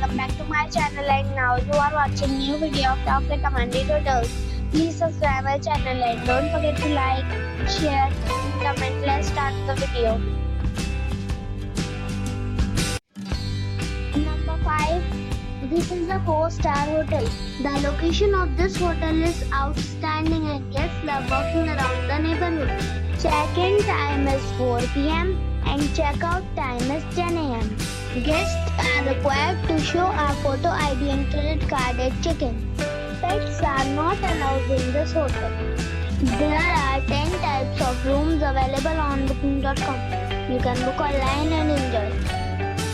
welcome back to my channel, and now you are watching new video of top recommended hotels. Please subscribe my channel and don't forget to like, share and comment. Let's start the video. Number 5. This is a 4-star hotel. The location of this hotel is outstanding and guests love walking around the neighborhood. Check-in time is 4 p.m. and check-out time is 10 a.m. Guests are required to show a photo ID and credit card at check-in. Pets are not allowed in this hotel. There are 10 types of rooms available on booking.com. You can book online and enjoy.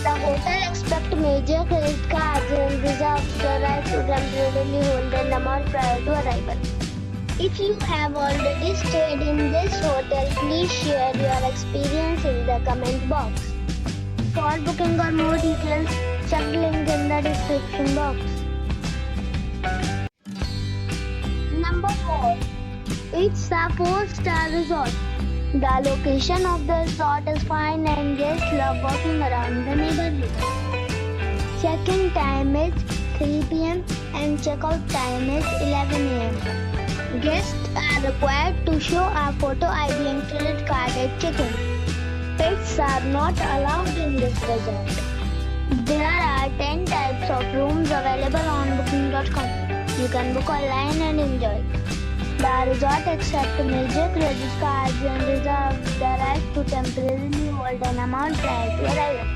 The hotel accepts major credit cards and reserves the right to temporarily hold an amount prior to arrival. If you have already stayed in this hotel, please share your experience in the comment box. For booking or more details, check the link in the description box. Number 4. It's a 4-star resort. The location of the resort is fine and guests love walking around the neighborhood. Check-in time is 3 p.m. and check-out time is 11 a.m. Guests are required to show a photo ID and credit card at check-in. Pets are not allowed in this resort. There are 10 types of rooms available on booking.com. You can book online and enjoy. The resort accepts major credit cards and reserves the right to temporarily hold an amount prior to arrival.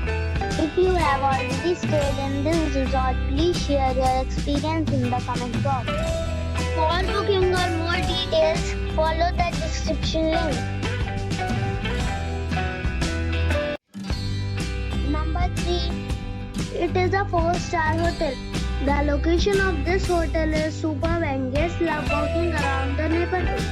If you have already stayed in this resort, please share your experience in the comment box. For booking or more details, follow the description link. Number 3. It is a 4-star hotel. The location of this hotel is superb and guests love walking around the neighborhood.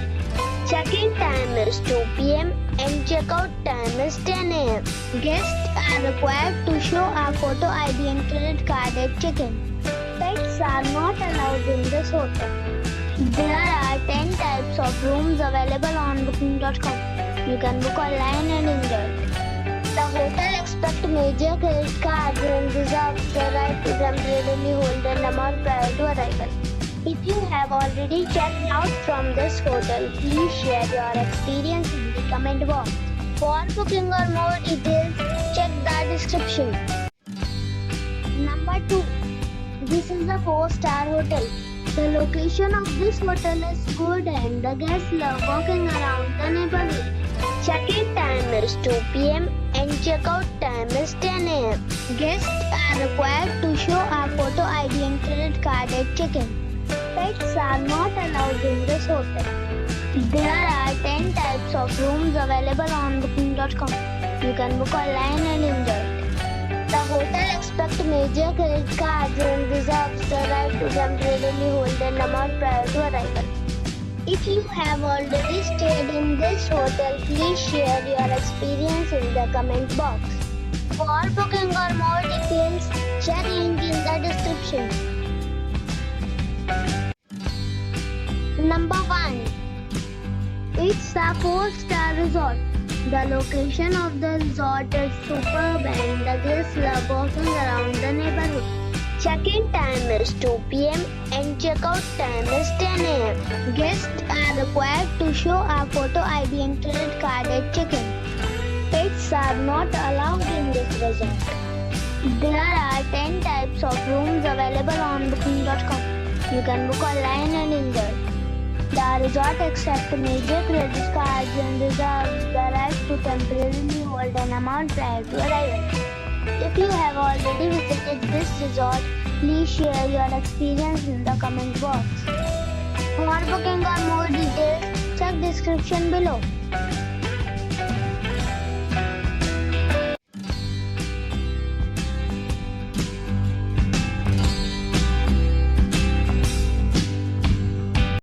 Check-in time is 2 p.m. and check-out time is 10 a.m. Guests are required to show a photo ID and credit card at check-in. Pets are not allowed in this hotel. There are 10 types of rooms available on booking.com. You can book online and enjoy. The hotel accepts major credit cards and reserves the right to temporarily hold an amount prior to arrival. If you have already checked out from this hotel, please share your experience in the comment box. For booking or more details, check the description. Number 2. This is a 4-star hotel. The location of this hotel is good and the guests love walking around the neighborhood. Check-in time is 2 p.m. and check-out time is 10 a.m. Guests are required to show a photo ID and credit card at check-in. Pets are not allowed in this hotel. There are 10 types of rooms available on booking.com. You can book online and enjoy. The hotel accepts major credit cards and reserves the right to temporarily hold an amount prior to arrival. If you have already stayed in this hotel, please share your experience in the comment box. For booking or more details, check link in the description. Number 1. It's a 4-star resort. The location of the resort is superb and the guests love walking around the neighborhood. Check-in time is 2 p.m. and check-out time is 10 a.m. Guests are required to show a photo ID and credit card at check-in. Pets are not allowed in this resort. There are 10 types of rooms available on booking.com. You can book online and enjoy. The resort accepts major credit cards and reserves the right to temporarily hold an amount prior to arrival. If you have already visited this resort, please share your experience in the comment box. For booking or more details, check description below.